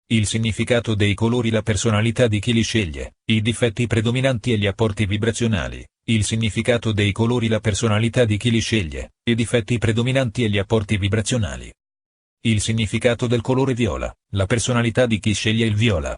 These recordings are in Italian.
Il significato dei colori, la personalità di chi li sceglie, i difetti predominanti e gli apporti vibrazionali. Il significato dei colori, la personalità di chi li sceglie, i difetti predominanti e gli apporti vibrazionali. Il significato del colore viola, la personalità di chi sceglie il viola.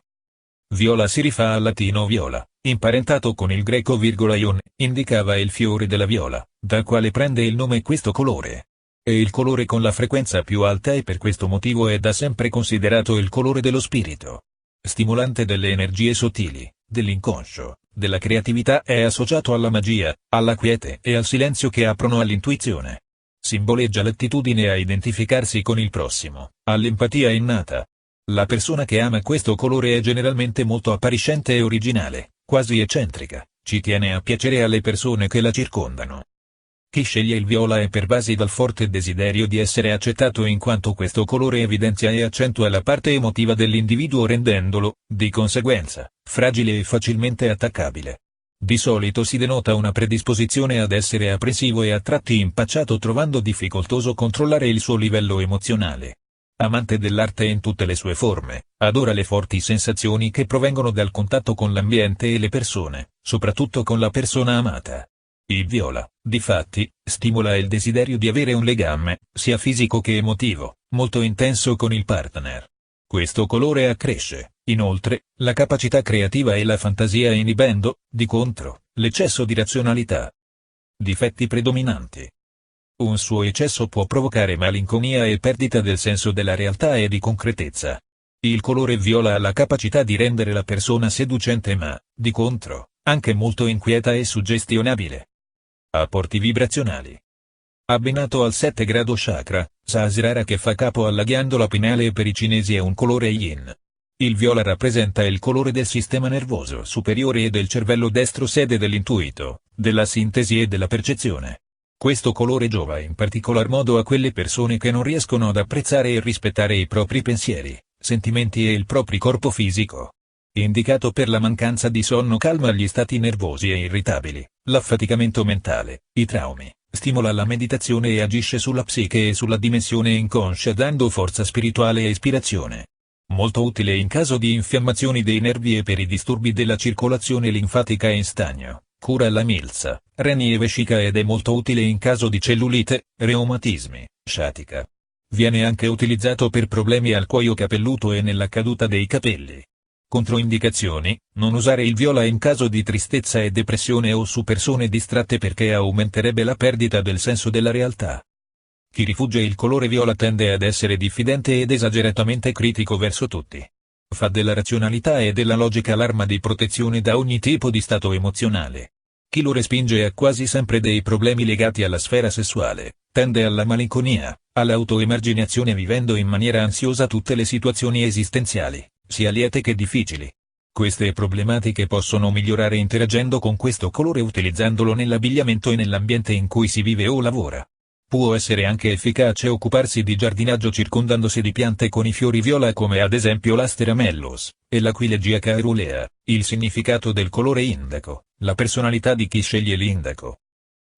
Viola si rifà al latino viola, imparentato con il greco ion, indicava il fiore della viola, dal quale prende il nome questo colore. È il colore con la frequenza più alta e per questo motivo è da sempre considerato il colore dello spirito. Stimolante delle energie sottili, dell'inconscio, della creatività, è associato alla magia, alla quiete e al silenzio che aprono all'intuizione. Simboleggia l'attitudine a identificarsi con il prossimo, all'empatia innata. La persona che ama questo colore è generalmente molto appariscente e originale, quasi eccentrica, ci tiene a piacere alle persone che la circondano. Chi sceglie il viola è pervasi dal forte desiderio di essere accettato in quanto questo colore evidenzia e accentua la parte emotiva dell'individuo rendendolo, di conseguenza, fragile e facilmente attaccabile. Di solito si denota una predisposizione ad essere apprensivo e a tratti impacciato, trovando difficoltoso controllare il suo livello emozionale. Amante dell'arte in tutte le sue forme, adora le forti sensazioni che provengono dal contatto con l'ambiente e le persone, soprattutto con la persona amata. Il viola, difatti, stimola il desiderio di avere un legame, sia fisico che emotivo, molto intenso con il partner. Questo colore accresce, inoltre, la capacità creativa e la fantasia inibendo, di contro, l'eccesso di razionalità. Difetti predominanti. Un suo eccesso può provocare malinconia e perdita del senso della realtà e di concretezza. Il colore viola ha la capacità di rendere la persona seducente ma, di contro, anche molto inquieta e suggestionabile. Apporti vibrazionali. Abbinato al 7 grado chakra, Sahasrara, che fa capo alla ghiandola pineale e per i cinesi è un colore yin. Il viola rappresenta il colore del sistema nervoso superiore e del cervello destro, sede dell'intuito, della sintesi e della percezione. Questo colore giova in particolar modo a quelle persone che non riescono ad apprezzare e rispettare i propri pensieri, sentimenti e il proprio corpo fisico. Indicato per la mancanza di sonno, calma gli stati nervosi e irritabili, l'affaticamento mentale, i traumi, stimola la meditazione e agisce sulla psiche e sulla dimensione inconscia dando forza spirituale e ispirazione. Molto utile in caso di infiammazioni dei nervi e per i disturbi della circolazione linfatica in stagno, cura la milza, reni e vescica ed è molto utile in caso di cellulite, reumatismi, sciatica. Viene anche utilizzato per problemi al cuoio capelluto e nella caduta dei capelli. Controindicazioni: non usare il viola in caso di tristezza e depressione o su persone distratte perché aumenterebbe la perdita del senso della realtà. Chi rifugge il colore viola tende ad essere diffidente ed esageratamente critico verso tutti. Fa della razionalità e della logica l'arma di protezione da ogni tipo di stato emozionale. Chi lo respinge ha quasi sempre dei problemi legati alla sfera sessuale, tende alla malinconia, all'autoemarginazione vivendo in maniera ansiosa tutte le situazioni esistenziali, sia liete che difficili. Queste problematiche possono migliorare interagendo con questo colore utilizzandolo nell'abbigliamento e nell'ambiente in cui si vive o lavora. Può essere anche efficace occuparsi di giardinaggio circondandosi di piante con i fiori viola come ad esempio l'Astera mellus e l'Aquilegia caerulea. Il significato del colore indaco, la personalità di chi sceglie l'indaco.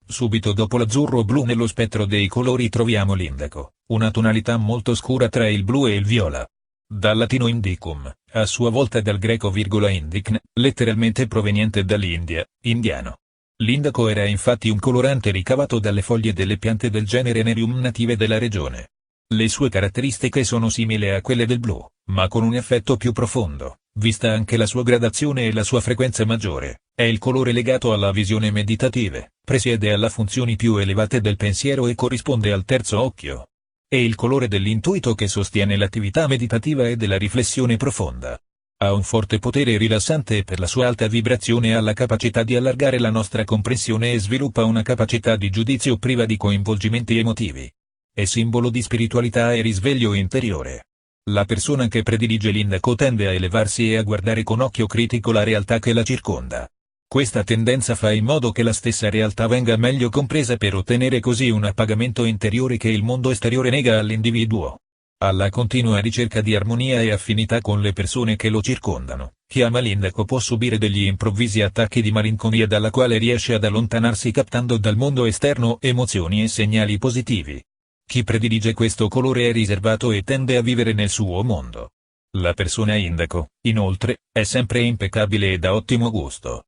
Subito dopo l'azzurro blu nello spettro dei colori troviamo l'indaco, una tonalità molto scura tra il blu e il viola. Dal latino indicum, a sua volta dal greco indicn, letteralmente proveniente dall'India, indiano. L'indaco era infatti un colorante ricavato dalle foglie delle piante del genere Nerium native della regione. Le sue caratteristiche sono simili a quelle del blu, ma con un effetto più profondo, vista anche la sua gradazione e la sua frequenza maggiore. È il colore legato alla visione meditative, presiede alle funzioni più elevate del pensiero e corrisponde al terzo occhio. È il colore dell'intuito che sostiene l'attività meditativa e della riflessione profonda. Ha un forte potere rilassante e per la sua alta vibrazione ha la capacità di allargare la nostra comprensione e sviluppa una capacità di giudizio priva di coinvolgimenti emotivi. È simbolo di spiritualità e risveglio interiore. La persona che predilige l'indaco tende a elevarsi e a guardare con occhio critico la realtà che la circonda. Questa tendenza fa in modo che la stessa realtà venga meglio compresa per ottenere così un appagamento interiore che il mondo esteriore nega all'individuo. Alla continua ricerca di armonia e affinità con le persone che lo circondano, chi ama l'indaco può subire degli improvvisi attacchi di malinconia dalla quale riesce ad allontanarsi captando dal mondo esterno emozioni e segnali positivi. Chi predilige questo colore è riservato e tende a vivere nel suo mondo. La persona indaco, inoltre, è sempre impeccabile e da ottimo gusto.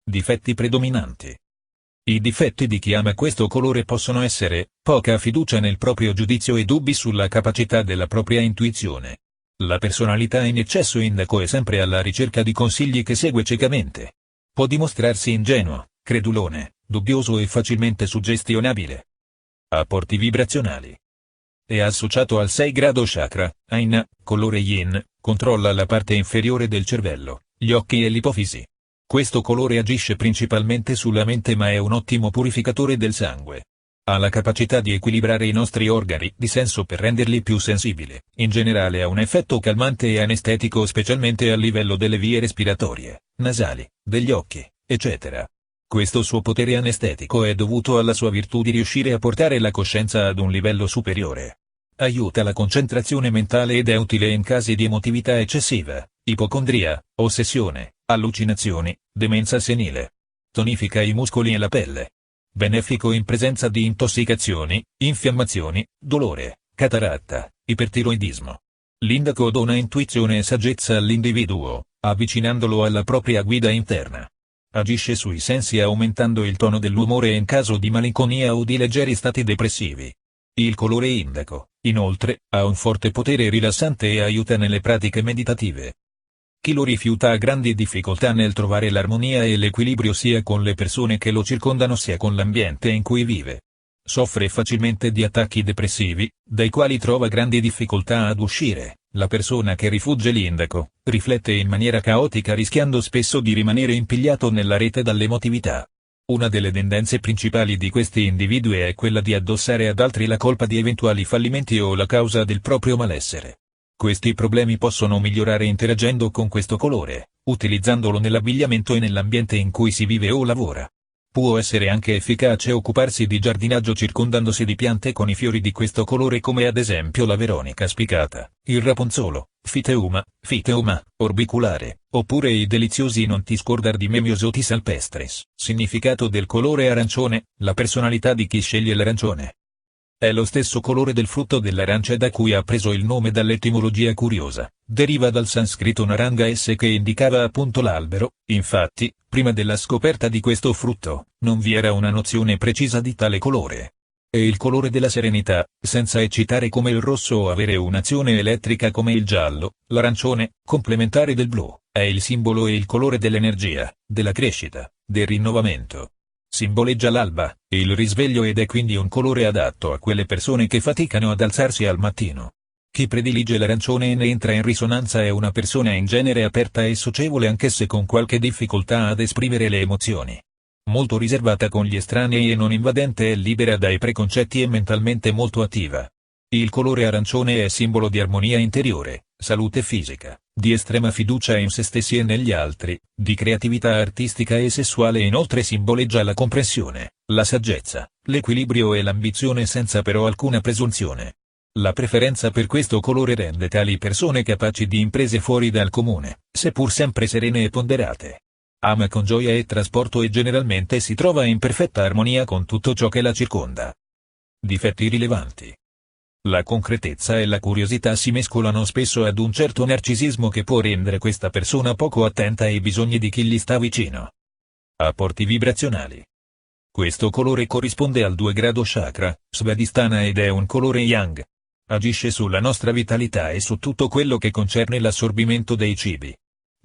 Difetti predominanti. I difetti di chi ama questo colore possono essere: poca fiducia nel proprio giudizio e dubbi sulla capacità della propria intuizione. La personalità in eccesso indaco è sempre alla ricerca di consigli che segue ciecamente. Può dimostrarsi ingenuo, credulone, dubbioso e facilmente suggestionabile. Apporti vibrazionali. È associato al 6 grado chakra, Aina, colore yin, controlla la parte inferiore del cervello, gli occhi e l'ipofisi. Questo colore agisce principalmente sulla mente ma è un ottimo purificatore del sangue. Ha la capacità di equilibrare i nostri organi di senso per renderli più sensibili. In generale ha un effetto calmante e anestetico specialmente a livello delle vie respiratorie, nasali, degli occhi, eccetera. Questo suo potere anestetico è dovuto alla sua virtù di riuscire a portare la coscienza ad un livello superiore. Aiuta la concentrazione mentale ed è utile in casi di emotività eccessiva, ipocondria, ossessione, allucinazioni, demenza senile. Tonifica i muscoli e la pelle. Benefico in presenza di intossicazioni, infiammazioni, dolore, cataratta, ipertiroidismo. L'indaco dona intuizione e saggezza all'individuo, avvicinandolo alla propria guida interna. Agisce sui sensi aumentando il tono dell'umore in caso di malinconia o di leggeri stati depressivi. Il colore indaco, inoltre, ha un forte potere rilassante e aiuta nelle pratiche meditative. Chi lo rifiuta ha grandi difficoltà nel trovare l'armonia e l'equilibrio sia con le persone che lo circondano sia con l'ambiente in cui vive. Soffre facilmente di attacchi depressivi, dai quali trova grandi difficoltà ad uscire. La persona che rifugge l'indaco, riflette in maniera caotica rischiando spesso di rimanere impigliato nella rete dall'emotività. Una delle tendenze principali di questi individui è quella di addossare ad altri la colpa di eventuali fallimenti o la causa del proprio malessere. Questi problemi possono migliorare interagendo con questo colore, utilizzandolo nell'abbigliamento e nell'ambiente in cui si vive o lavora. Può essere anche efficace occuparsi di giardinaggio circondandosi di piante con i fiori di questo colore come ad esempio la veronica spicata, il rapunzolo, Phyteuma orbiculare, oppure i deliziosi Nontiscordardi Memiosotis alpestris. Significato del colore arancione, la personalità di chi sceglie l'arancione. È lo stesso colore del frutto dell'arancia da cui ha preso il nome dall'etimologia curiosa, deriva dal sanscrito naranga che indicava appunto l'albero. Infatti, prima della scoperta di questo frutto, non vi era una nozione precisa di tale colore. È il colore della serenità, senza eccitare come il rosso o avere un'azione elettrica come il giallo. L'arancione, complementare del blu, è il simbolo e il colore dell'energia, della crescita, del rinnovamento. Simboleggia l'alba, il risveglio ed è quindi un colore adatto a quelle persone che faticano ad alzarsi al mattino. Chi predilige l'arancione e ne entra in risonanza è una persona in genere aperta e socievole anche se con qualche difficoltà ad esprimere le emozioni. Molto riservata con gli estranei e non invadente è libera dai preconcetti e mentalmente molto attiva. Il colore arancione è simbolo di armonia interiore, salute fisica, di estrema fiducia in se stessi e negli altri, di creatività artistica e sessuale e inoltre simboleggia la comprensione, la saggezza, l'equilibrio e l'ambizione senza però alcuna presunzione. La preferenza per questo colore rende tali persone capaci di imprese fuori dal comune, seppur sempre serene e ponderate. Ama con gioia e trasporto e generalmente si trova in perfetta armonia con tutto ciò che la circonda. Difetti rilevanti. La concretezza e la curiosità si mescolano spesso ad un certo narcisismo che può rendere questa persona poco attenta ai bisogni di chi gli sta vicino. Apporti vibrazionali. Questo colore corrisponde al 2 grado chakra, Svadhisthana ed è un colore yang. Agisce sulla nostra vitalità e su tutto quello che concerne l'assorbimento dei cibi.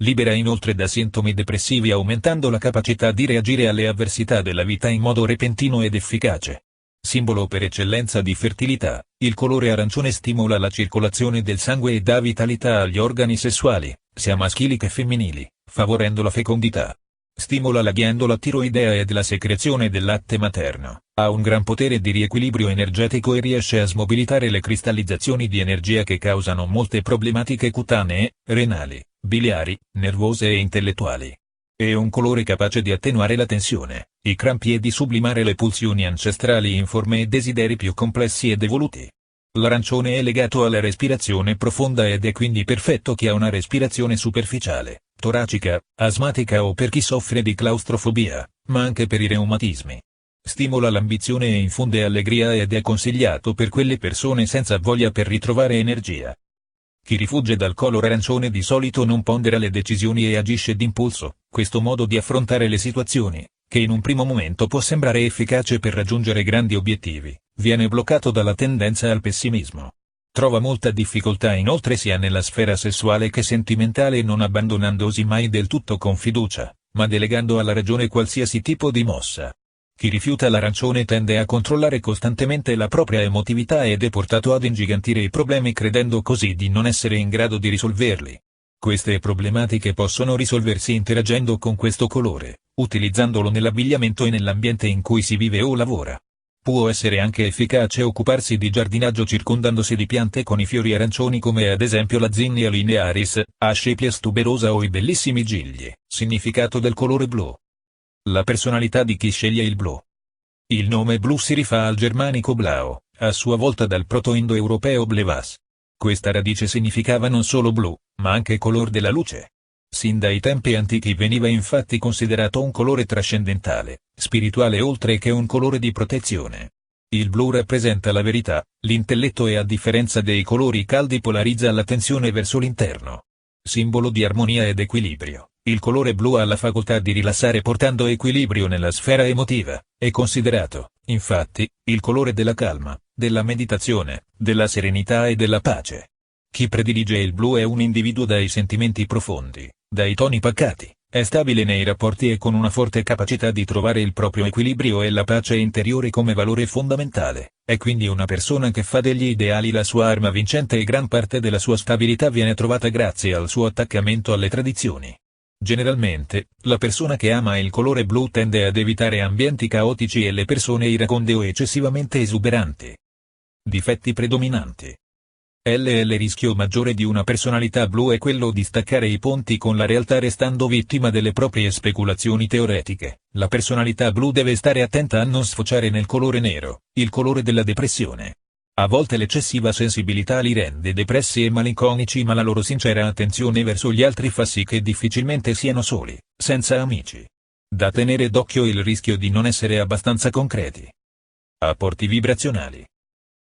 Libera inoltre da sintomi depressivi aumentando la capacità di reagire alle avversità della vita in modo repentino ed efficace. Simbolo per eccellenza di fertilità, il colore arancione stimola la circolazione del sangue e dà vitalità agli organi sessuali, sia maschili che femminili, favorendo la fecondità. Stimola la ghiandola tiroidea ed la secrezione del latte materno, ha un gran potere di riequilibrio energetico e riesce a smobilitare le cristallizzazioni di energia che causano molte problematiche cutanee, renali, biliari, nervose e intellettuali. È un colore capace di attenuare la tensione, i crampi e di sublimare le pulsioni ancestrali in forme e desideri più complessi ed evoluti. L'arancione è legato alla respirazione profonda ed è quindi perfetto chi ha una respirazione superficiale, toracica, asmatica o per chi soffre di claustrofobia, ma anche per i reumatismi. Stimola l'ambizione e infonde allegria ed è consigliato per quelle persone senza voglia per ritrovare energia. Chi rifugge dal colore arancione di solito non pondera le decisioni e agisce d'impulso. Questo modo di affrontare le situazioni, che in un primo momento può sembrare efficace per raggiungere grandi obiettivi, viene bloccato dalla tendenza al pessimismo. Trova molta difficoltà inoltre sia nella sfera sessuale che sentimentale, non abbandonandosi mai del tutto con fiducia, ma delegando alla ragione qualsiasi tipo di mossa. Chi rifiuta l'arancione tende a controllare costantemente la propria emotività ed è portato ad ingigantire i problemi credendo così di non essere in grado di risolverli. Queste problematiche possono risolversi interagendo con questo colore, utilizzandolo nell'abbigliamento e nell'ambiente in cui si vive o lavora. Può essere anche efficace occuparsi di giardinaggio circondandosi di piante con i fiori arancioni come ad esempio la Zinnia linearis, Asclepias tuberosa o i bellissimi gigli. Significato del colore blu. La personalità di chi sceglie il blu. Il nome blu si rifà al germanico blau, a sua volta dal proto-indoeuropeo blevas. Questa radice significava non solo blu, ma anche color della luce. Sin dai tempi antichi veniva infatti considerato un colore trascendentale, spirituale oltre che un colore di protezione. Il blu rappresenta la verità, l'intelletto e a differenza dei colori caldi polarizza l'attenzione verso l'interno. Simbolo di armonia ed equilibrio. Il colore blu ha la facoltà di rilassare portando equilibrio nella sfera emotiva, è considerato, infatti, il colore della calma, della meditazione, della serenità e della pace. Chi predilige il blu è un individuo dai sentimenti profondi, dai toni pacati, è stabile nei rapporti e con una forte capacità di trovare il proprio equilibrio e la pace interiore come valore fondamentale, è quindi una persona che fa degli ideali la sua arma vincente e gran parte della sua stabilità viene trovata grazie al suo attaccamento alle tradizioni. Generalmente, la persona che ama il colore blu tende ad evitare ambienti caotici e le persone iraconde o eccessivamente esuberanti. Difetti predominanti. Il rischio maggiore di una personalità blu è quello di staccare i ponti con la realtà restando vittima delle proprie speculazioni teoretiche. La personalità blu deve stare attenta a non sfociare nel colore nero, il colore della depressione. A volte l'eccessiva sensibilità li rende depressi e malinconici, ma la loro sincera attenzione verso gli altri fa sì che difficilmente siano soli, senza amici. Da tenere d'occhio il rischio di non essere abbastanza concreti. Apporti vibrazionali.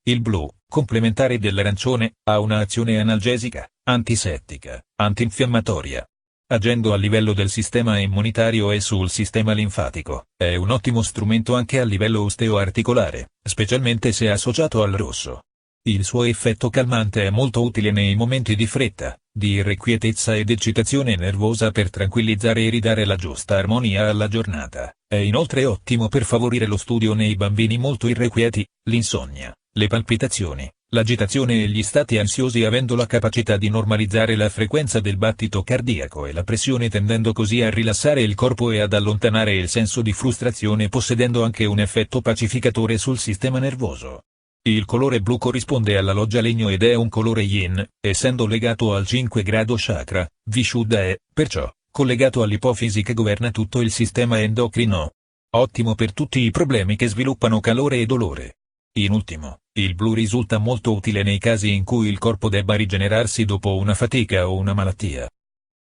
Il blu, complementare dell'arancione, ha un'azione analgesica, antisettica, antinfiammatoria. Agendo a livello del sistema immunitario e sul sistema linfatico, è un ottimo strumento anche a livello osteoarticolare, specialmente se associato al rosso. Il suo effetto calmante è molto utile nei momenti di fretta, di irrequietezza ed eccitazione nervosa per tranquillizzare e ridare la giusta armonia alla giornata. È inoltre ottimo per favorire lo studio nei bambini molto irrequieti, l'insonnia, le palpitazioni, l'agitazione e gli stati ansiosi, avendo la capacità di normalizzare la frequenza del battito cardiaco e la pressione, tendendo così a rilassare il corpo e ad allontanare il senso di frustrazione, possedendo anche un effetto pacificatore sul sistema nervoso. Il colore blu corrisponde alla loggia legno ed è un colore yin, essendo legato al 5 grado chakra, Vishuddha è, perciò, collegato all'ipofisi che governa tutto il sistema endocrino. Ottimo per tutti i problemi che sviluppano calore e dolore. In ultimo, il blu risulta molto utile nei casi in cui il corpo debba rigenerarsi dopo una fatica o una malattia.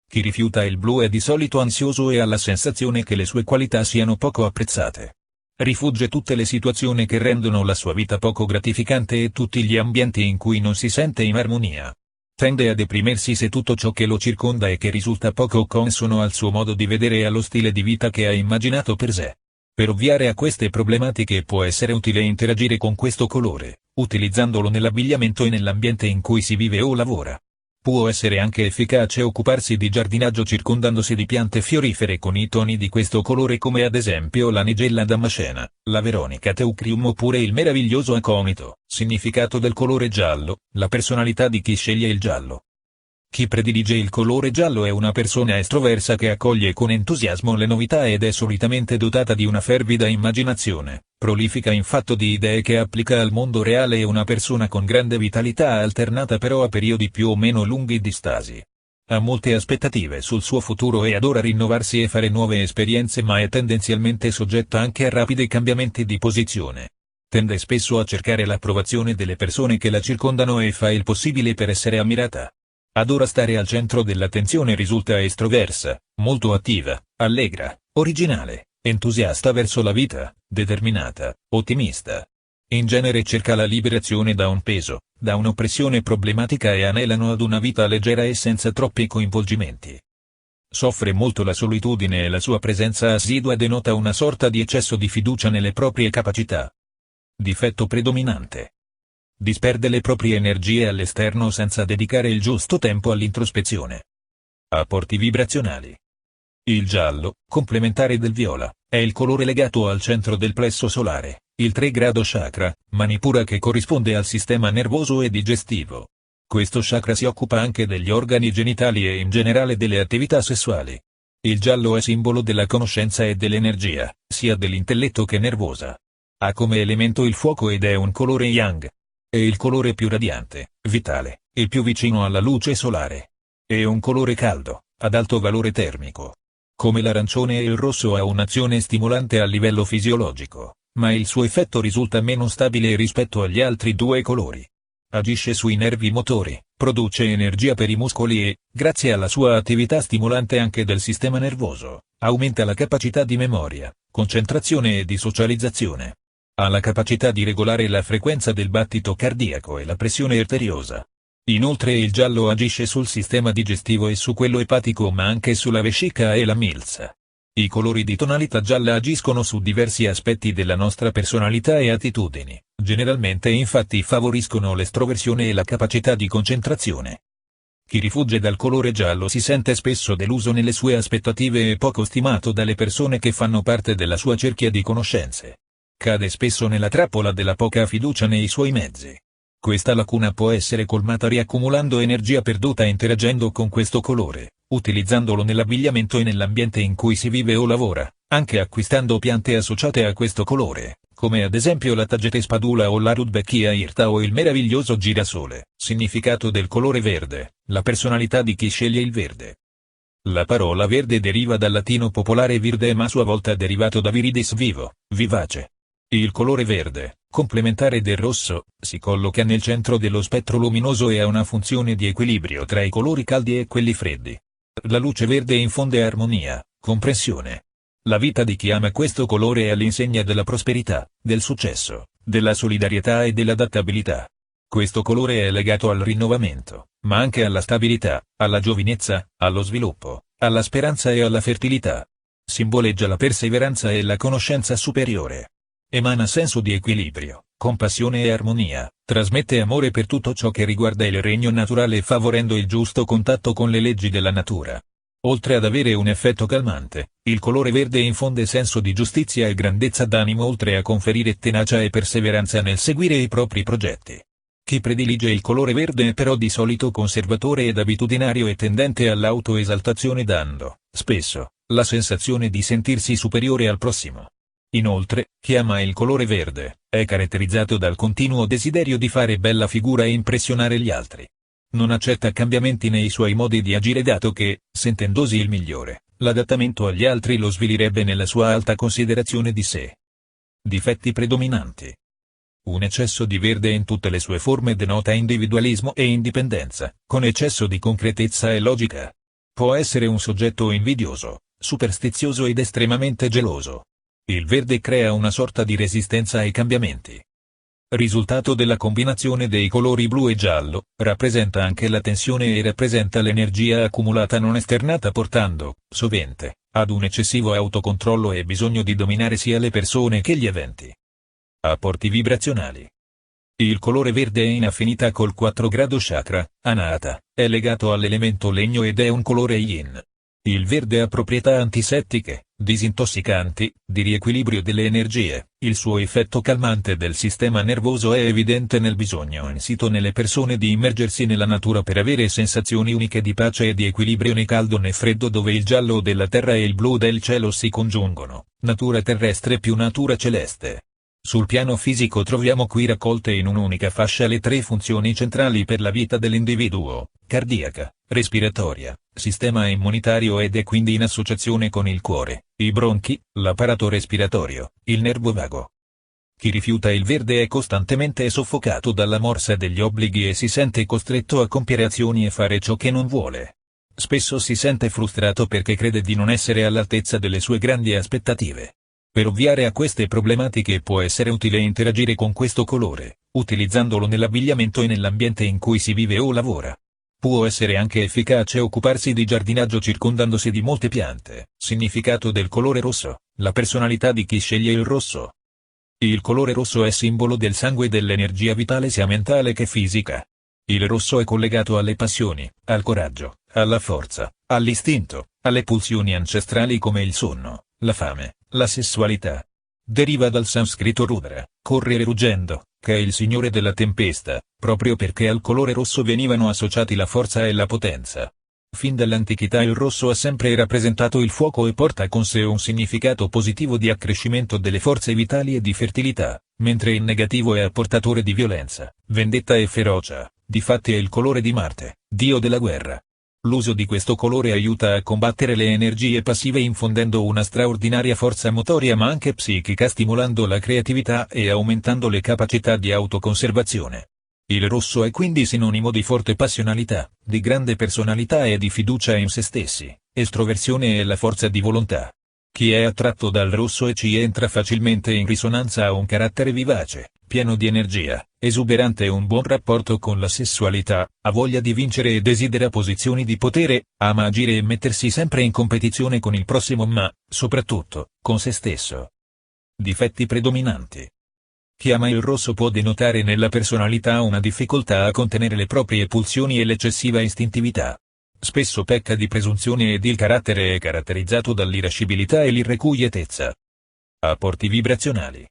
Chi rifiuta il blu è di solito ansioso e ha la sensazione che le sue qualità siano poco apprezzate. Rifugge tutte le situazioni che rendono la sua vita poco gratificante e tutti gli ambienti in cui non si sente in armonia. Tende a deprimersi se tutto ciò che lo circonda e che risulta poco consono al suo modo di vedere e allo stile di vita che ha immaginato per sé. Per ovviare a queste problematiche può essere utile interagire con questo colore, utilizzandolo nell'abbigliamento e nell'ambiente in cui si vive o lavora. Può essere anche efficace occuparsi di giardinaggio circondandosi di piante fiorifere con i toni di questo colore, come ad esempio la Nigella damascena, la Veronica teucrium oppure il meraviglioso aconito. Significato del colore giallo, la personalità di chi sceglie il giallo. Chi predilige il colore giallo è una persona estroversa che accoglie con entusiasmo le novità ed è solitamente dotata di una fervida immaginazione, prolifica in fatto di idee che applica al mondo reale e una persona con grande vitalità alternata però a periodi più o meno lunghi di stasi. Ha molte aspettative sul suo futuro e adora rinnovarsi e fare nuove esperienze, ma è tendenzialmente soggetta anche a rapidi cambiamenti di posizione. Tende spesso a cercare l'approvazione delle persone che la circondano e fa il possibile per essere ammirata. Adora stare al centro dell'attenzione, risulta estroversa, molto attiva, allegra, originale, entusiasta verso la vita, determinata, ottimista. In genere cerca la liberazione da un peso, da un'oppressione problematica e anelano ad una vita leggera e senza troppi coinvolgimenti. Soffre molto la solitudine e la sua presenza assidua denota una sorta di eccesso di fiducia nelle proprie capacità. Difetto predominante. Disperde le proprie energie all'esterno senza dedicare il giusto tempo all'introspezione. Apporti vibrazionali. Il giallo, complementare del viola, è il colore legato al centro del plesso solare, il 3 grado chakra, Manipura, che corrisponde al sistema nervoso e digestivo. Questo chakra si occupa anche degli organi genitali e in generale delle attività sessuali. Il giallo è simbolo della conoscenza e dell'energia, sia dell'intelletto che nervosa. Ha come elemento il fuoco ed è un colore yang. È il colore più radiante, vitale, e più vicino alla luce solare. È un colore caldo, ad alto valore termico. Come l'arancione e il rosso ha un'azione stimolante a livello fisiologico, ma il suo effetto risulta meno stabile rispetto agli altri due colori. Agisce sui nervi motori, produce energia per i muscoli e, grazie alla sua attività stimolante anche del sistema nervoso, aumenta la capacità di memoria, concentrazione e di socializzazione. Ha la capacità di regolare la frequenza del battito cardiaco e la pressione arteriosa. Inoltre il giallo agisce sul sistema digestivo e su quello epatico, ma anche sulla vescica e la milza. I colori di tonalità gialla agiscono su diversi aspetti della nostra personalità e attitudini, generalmente infatti favoriscono l'estroversione e la capacità di concentrazione. Chi rifugge dal colore giallo si sente spesso deluso nelle sue aspettative e poco stimato dalle persone che fanno parte della sua cerchia di conoscenze. Cade spesso nella trappola della poca fiducia nei suoi mezzi. Questa lacuna può essere colmata riaccumulando energia perduta interagendo con questo colore, utilizzandolo nell'abbigliamento e nell'ambiente in cui si vive o lavora, anche acquistando piante associate a questo colore, come ad esempio la Tagetes padula o la Rudbeckia hirta o il meraviglioso girasole. Significato del colore verde, la personalità di chi sceglie il verde. La parola verde deriva dal latino popolare virdem, a sua volta derivato da viridis, vivo, vivace. Il colore verde, complementare del rosso, si colloca nel centro dello spettro luminoso e ha una funzione di equilibrio tra i colori caldi e quelli freddi. La luce verde infonde armonia, comprensione. La vita di chi ama questo colore è all'insegna della prosperità, del successo, della solidarietà e dell'adattabilità. Questo colore è legato al rinnovamento, ma anche alla stabilità, alla giovinezza, allo sviluppo, alla speranza e alla fertilità. Simboleggia la perseveranza e la conoscenza superiore. Emana senso di equilibrio, compassione e armonia, trasmette amore per tutto ciò che riguarda il regno naturale favorendo il giusto contatto con le leggi della natura. Oltre ad avere un effetto calmante, il colore verde infonde senso di giustizia e grandezza d'animo oltre a conferire tenacia e perseveranza nel seguire i propri progetti. Chi predilige il colore verde è però di solito conservatore ed abitudinario e tendente all'autoesaltazione dando, spesso, la sensazione di sentirsi superiore al prossimo. Inoltre, chi ama il colore verde, è caratterizzato dal continuo desiderio di fare bella figura e impressionare gli altri. Non accetta cambiamenti nei suoi modi di agire dato che, sentendosi il migliore, l'adattamento agli altri lo svilirebbe nella sua alta considerazione di sé. Difetti predominanti. Un eccesso di verde in tutte le sue forme denota individualismo e indipendenza, con eccesso di concretezza e logica. Può essere un soggetto invidioso, superstizioso ed estremamente geloso. Il verde crea una sorta di resistenza ai cambiamenti. Risultato della combinazione dei colori blu e giallo, rappresenta anche la tensione e rappresenta l'energia accumulata non esternata portando, sovente, ad un eccessivo autocontrollo e bisogno di dominare sia le persone che gli eventi. Apporti vibrazionali. Il colore verde è in affinità col 4 grado chakra, Anahata, è legato all'elemento legno ed è un colore yin. Il verde ha proprietà antisettiche, disintossicanti, di riequilibrio delle energie. Il suo effetto calmante del sistema nervoso è evidente nel bisogno insito nelle persone di immergersi nella natura per avere sensazioni uniche di pace e di equilibrio né caldo né freddo, dove il giallo della terra e il blu del cielo si congiungono, natura terrestre più natura celeste. Sul piano fisico troviamo qui raccolte in un'unica fascia le tre funzioni centrali per la vita dell'individuo: cardiaca, respiratoria, sistema immunitario ed è quindi in associazione con il cuore, i bronchi, l'apparato respiratorio, il nervo vago. Chi rifiuta il verde è costantemente soffocato dalla morsa degli obblighi e si sente costretto a compiere azioni e fare ciò che non vuole. Spesso si sente frustrato perché crede di non essere all'altezza delle sue grandi aspettative. Per ovviare a queste problematiche può essere utile interagire con questo colore, utilizzandolo nell'abbigliamento e nell'ambiente in cui si vive o lavora. Può essere anche efficace occuparsi di giardinaggio circondandosi di molte piante. Significato del colore rosso: la personalità di chi sceglie il rosso. Il colore rosso è simbolo del sangue e dell'energia vitale sia mentale che fisica. Il rosso è collegato alle passioni, al coraggio, alla forza, all'istinto, alle pulsioni ancestrali come il sonno, la fame, la sessualità. Deriva dal sanscrito Rudra, correre ruggendo, che è il signore della tempesta, proprio perché al colore rosso venivano associati la forza e la potenza. Fin dall'antichità il rosso ha sempre rappresentato il fuoco e porta con sé un significato positivo di accrescimento delle forze vitali e di fertilità, mentre il negativo è portatore di violenza, vendetta e ferocia. Difatti è il colore di Marte, dio della guerra. L'uso di questo colore aiuta a combattere le energie passive infondendo una straordinaria forza motoria ma anche psichica, stimolando la creatività e aumentando le capacità di autoconservazione. Il rosso è quindi sinonimo di forte passionalità, di grande personalità e di fiducia in se stessi, estroversione e la forza di volontà. Chi è attratto dal rosso e ci entra facilmente in risonanza ha un carattere vivace, pieno di energia, esuberante e un buon rapporto con la sessualità, ha voglia di vincere e desidera posizioni di potere, ama agire e mettersi sempre in competizione con il prossimo ma, soprattutto, con se stesso. Difetti predominanti. Chi ama il rosso può denotare nella personalità una difficoltà a contenere le proprie pulsioni e l'eccessiva istintività. Spesso pecca di presunzione ed il carattere è caratterizzato dall'irascibilità e l'irrequietezza. Apporti vibrazionali.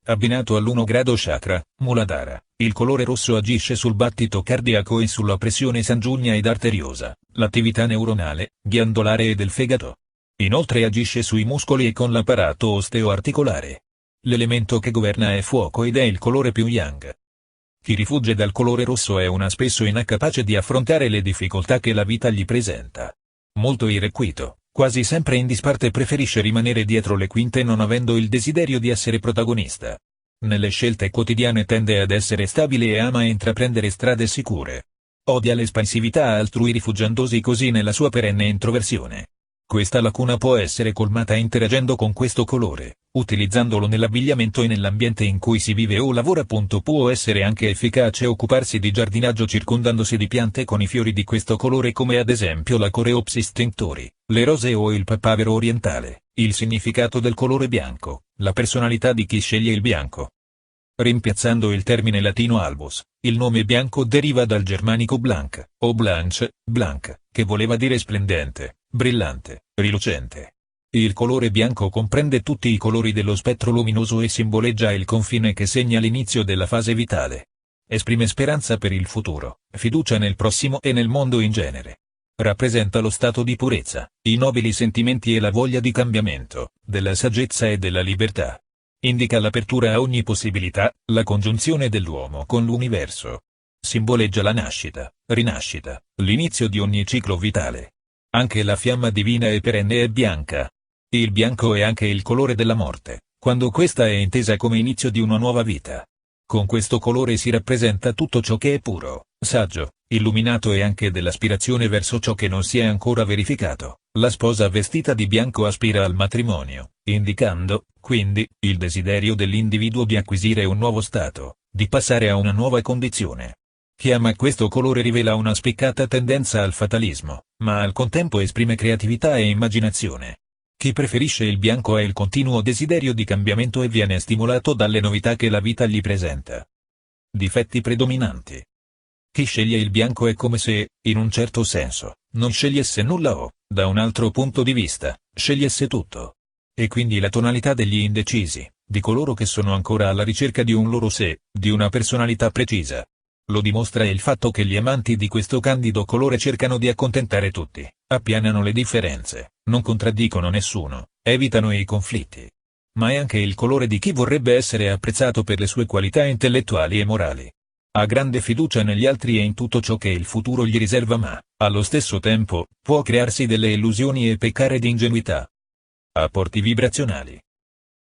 Abbinato all'1 grado chakra, Muladhara, il colore rosso agisce sul battito cardiaco e sulla pressione sanguigna ed arteriosa, l'attività neuronale, ghiandolare e del fegato. Inoltre agisce sui muscoli e con l'apparato osteoarticolare. L'elemento che governa è fuoco ed è il colore più yang. Chi rifugge dal colore rosso è spesso incapace di affrontare le difficoltà che la vita gli presenta. Molto irrequieto, quasi sempre in disparte, preferisce rimanere dietro le quinte non avendo il desiderio di essere protagonista. Nelle scelte quotidiane tende ad essere stabile e ama intraprendere strade sicure. Odia l'espansività altrui rifugiandosi così nella sua perenne introversione. Questa lacuna può essere colmata interagendo con questo colore, utilizzandolo nell'abbigliamento e nell'ambiente in cui si vive o lavora. Può essere anche efficace occuparsi di giardinaggio circondandosi di piante con i fiori di questo colore come ad esempio la Coreopsis tinctori, le rose o il papavero orientale. Il significato del colore bianco, la personalità di chi sceglie il bianco. Rimpiazzando il termine latino albus, il nome bianco deriva dal germanico blanc, o blanche, blanc, che voleva dire splendente, brillante, rilucente. Il colore bianco comprende tutti i colori dello spettro luminoso e simboleggia il confine che segna l'inizio della fase vitale. Esprime speranza per il futuro, fiducia nel prossimo e nel mondo in genere. Rappresenta lo stato di purezza, i nobili sentimenti e la voglia di cambiamento, della saggezza e della libertà. Indica l'apertura a ogni possibilità, la congiunzione dell'uomo con l'universo. Simboleggia la nascita, rinascita, l'inizio di ogni ciclo vitale. Anche la fiamma divina e perenne è bianca. Il bianco è anche il colore della morte, quando questa è intesa come inizio di una nuova vita. Con questo colore si rappresenta tutto ciò che è puro, saggio, illuminato e anche dell'aspirazione verso ciò che non si è ancora verificato. La sposa vestita di bianco aspira al matrimonio, indicando, quindi, il desiderio dell'individuo di acquisire un nuovo stato, di passare a una nuova condizione. Chi ama questo colore rivela una spiccata tendenza al fatalismo, ma al contempo esprime creatività e immaginazione. Chi preferisce il bianco ha il continuo desiderio di cambiamento e viene stimolato dalle novità che la vita gli presenta. Difetti predominanti. Chi sceglie il bianco è come se, in un certo senso, non scegliesse nulla o, da un altro punto di vista, scegliesse tutto. E quindi la tonalità degli indecisi, di coloro che sono ancora alla ricerca di un loro sé, di una personalità precisa. Lo dimostra il fatto che gli amanti di questo candido colore cercano di accontentare tutti, appianano le differenze, non contraddicono nessuno, evitano i conflitti. Ma è anche il colore di chi vorrebbe essere apprezzato per le sue qualità intellettuali e morali. Ha grande fiducia negli altri e in tutto ciò che il futuro gli riserva, ma, allo stesso tempo, può crearsi delle illusioni e peccare di ingenuità. Apporti vibrazionali.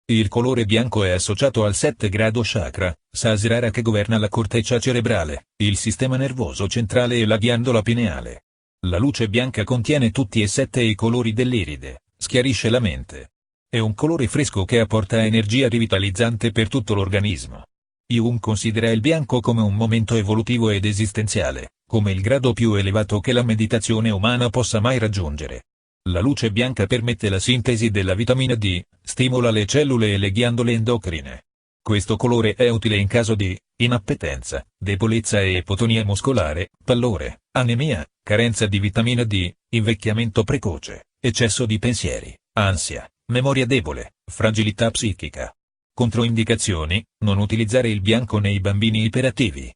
Il colore bianco è associato al 7 grado chakra, Sahasrara, che governa la corteccia cerebrale, il sistema nervoso centrale e la ghiandola pineale. La luce bianca contiene tutti e 7 i colori dell'iride, schiarisce la mente. È un colore fresco che apporta energia rivitalizzante per tutto l'organismo. Jung considera il bianco come un momento evolutivo ed esistenziale, come il grado più elevato che la meditazione umana possa mai raggiungere. La luce bianca permette la sintesi della vitamina D, stimola le cellule e le ghiandole endocrine. Questo colore è utile in caso di inappetenza, debolezza e ipotonia muscolare, pallore, anemia, carenza di vitamina D, invecchiamento precoce, eccesso di pensieri, ansia, memoria debole, fragilità psichica. Controindicazioni: non utilizzare il bianco nei bambini iperattivi.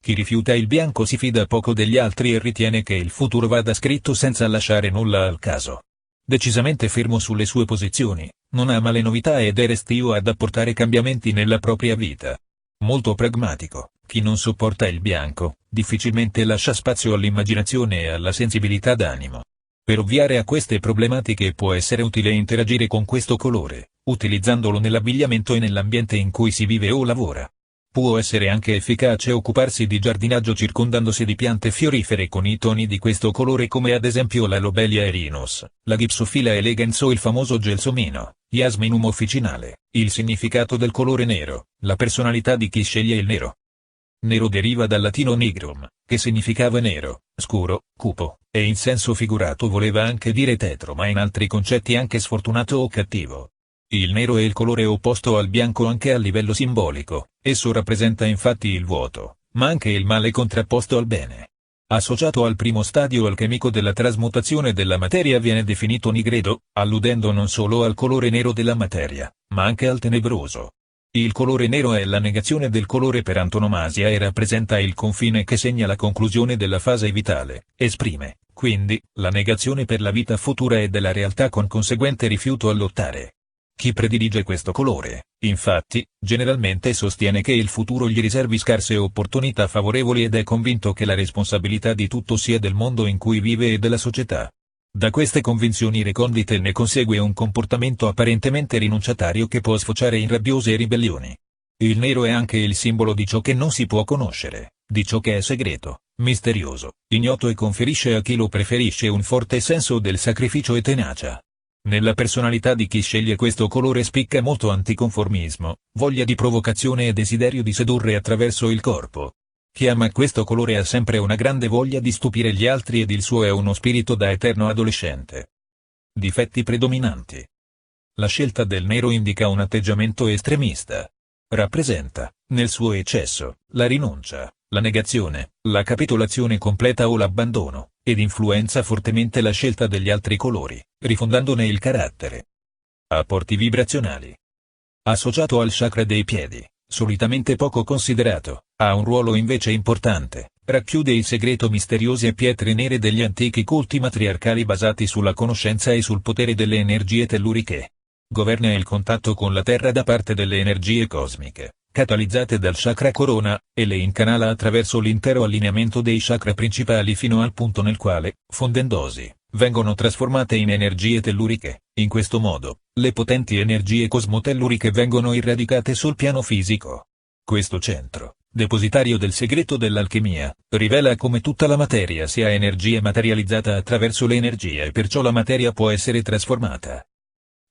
Chi rifiuta il bianco si fida poco degli altri e ritiene che il futuro vada scritto senza lasciare nulla al caso. Decisamente fermo sulle sue posizioni, non ama le novità ed è restio ad apportare cambiamenti nella propria vita. Molto pragmatico, chi non sopporta il bianco, difficilmente lascia spazio all'immaginazione e alla sensibilità d'animo. Per ovviare a queste problematiche può essere utile interagire con questo colore, utilizzandolo nell'abbigliamento e nell'ambiente in cui si vive o lavora. Può essere anche efficace occuparsi di giardinaggio circondandosi di piante fiorifere con i toni di questo colore come ad esempio la Lobelia erinus, la Gypsophila elegans o il famoso gelsomino, Jasminum officinale. Il significato del colore nero, la personalità di chi sceglie il nero. Nero deriva dal latino nigrum, che significava nero, scuro, cupo, e in senso figurato voleva anche dire tetro ma in altri concetti anche sfortunato o cattivo. Il nero è il colore opposto al bianco anche a livello simbolico, esso rappresenta infatti il vuoto, ma anche il male contrapposto al bene. Associato al primo stadio alchemico della trasmutazione della materia viene definito nigredo, alludendo non solo al colore nero della materia, ma anche al tenebroso. Il colore nero è la negazione del colore per antonomasia e rappresenta il confine che segna la conclusione della fase vitale, esprime, quindi, la negazione per la vita futura e della realtà con conseguente rifiuto a lottare. Chi predilige questo colore, infatti, generalmente sostiene che il futuro gli riservi scarse opportunità favorevoli ed è convinto che la responsabilità di tutto sia del mondo in cui vive e della società. Da queste convinzioni recondite ne consegue un comportamento apparentemente rinunciatario che può sfociare in rabbiose ribellioni. Il nero è anche il simbolo di ciò che non si può conoscere, di ciò che è segreto, misterioso, ignoto e conferisce a chi lo preferisce un forte senso del sacrificio e tenacia. Nella personalità di chi sceglie questo colore spicca molto anticonformismo, voglia di provocazione e desiderio di sedurre attraverso il corpo. Chi ama questo colore ha sempre una grande voglia di stupire gli altri ed il suo è uno spirito da eterno adolescente. Difetti predominanti. La scelta del nero indica un atteggiamento estremista. Rappresenta, nel suo eccesso, la rinuncia, la negazione, la capitolazione completa o l'abbandono, ed influenza fortemente la scelta degli altri colori, rifondandone il carattere. Apporti vibrazionali. Associato al chakra dei piedi, solitamente poco considerato, ha un ruolo invece importante, racchiude il segreto misteriosi pietre nere degli antichi culti matriarcali basati sulla conoscenza e sul potere delle energie telluriche. Governa il contatto con la Terra da parte delle energie cosmiche, catalizzate dal chakra corona, e le incanala attraverso l'intero allineamento dei chakra principali fino al punto nel quale, fondendosi, vengono trasformate in energie telluriche. In questo modo, le potenti energie cosmotelluriche vengono irradicate sul piano fisico. Questo centro, depositario del segreto dell'alchimia, rivela come tutta la materia sia energia materializzata attraverso le energie e perciò la materia può essere trasformata.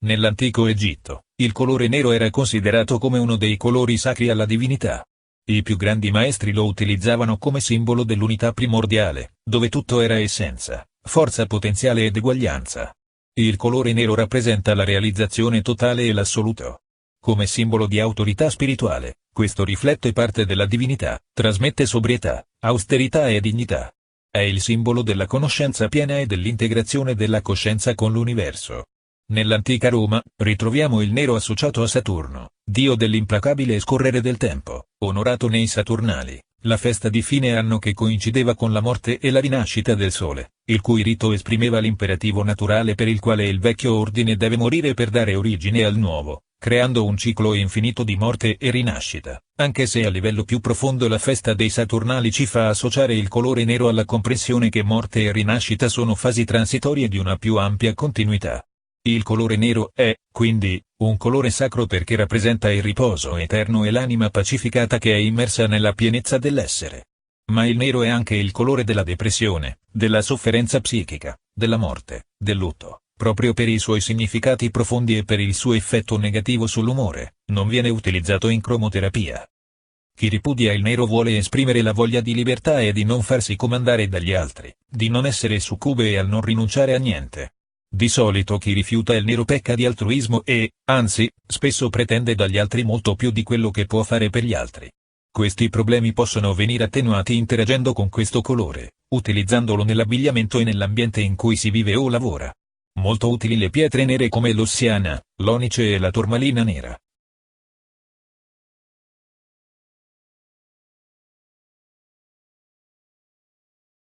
Nell'antico Egitto, il colore nero era considerato come uno dei colori sacri alla divinità. I più grandi maestri lo utilizzavano come simbolo dell'unità primordiale, dove tutto era essenza, forza potenziale ed eguaglianza. Il colore nero rappresenta la realizzazione totale e l'assoluto. Come simbolo di autorità spirituale, questo riflette parte della divinità, trasmette sobrietà, austerità e dignità. È il simbolo della conoscenza piena e dell'integrazione della coscienza con l'universo. Nell'antica Roma, ritroviamo il nero associato a Saturno, dio dell'implacabile scorrere del tempo, onorato nei Saturnali, la festa di fine anno che coincideva con la morte e la rinascita del Sole, il cui rito esprimeva l'imperativo naturale per il quale il vecchio ordine deve morire per dare origine al nuovo, creando un ciclo infinito di morte e rinascita, anche se a livello più profondo la festa dei Saturnali ci fa associare il colore nero alla comprensione che morte e rinascita sono fasi transitorie di una più ampia continuità. Il colore nero è, quindi, un colore sacro perché rappresenta il riposo eterno e l'anima pacificata che è immersa nella pienezza dell'essere. Ma il nero è anche il colore della depressione, della sofferenza psichica, della morte, del lutto, proprio per i suoi significati profondi e per il suo effetto negativo sull'umore, non viene utilizzato in cromoterapia. Chi ripudia il nero vuole esprimere la voglia di libertà e di non farsi comandare dagli altri, di non essere succube e al non rinunciare a niente. Di solito chi rifiuta il nero pecca di altruismo e, anzi, spesso pretende dagli altri molto più di quello che può fare per gli altri. Questi problemi possono venire attenuati interagendo con questo colore, utilizzandolo nell'abbigliamento e nell'ambiente in cui si vive o lavora. Molto utili le pietre nere come l'ossiana, l'onice e la turmalina nera,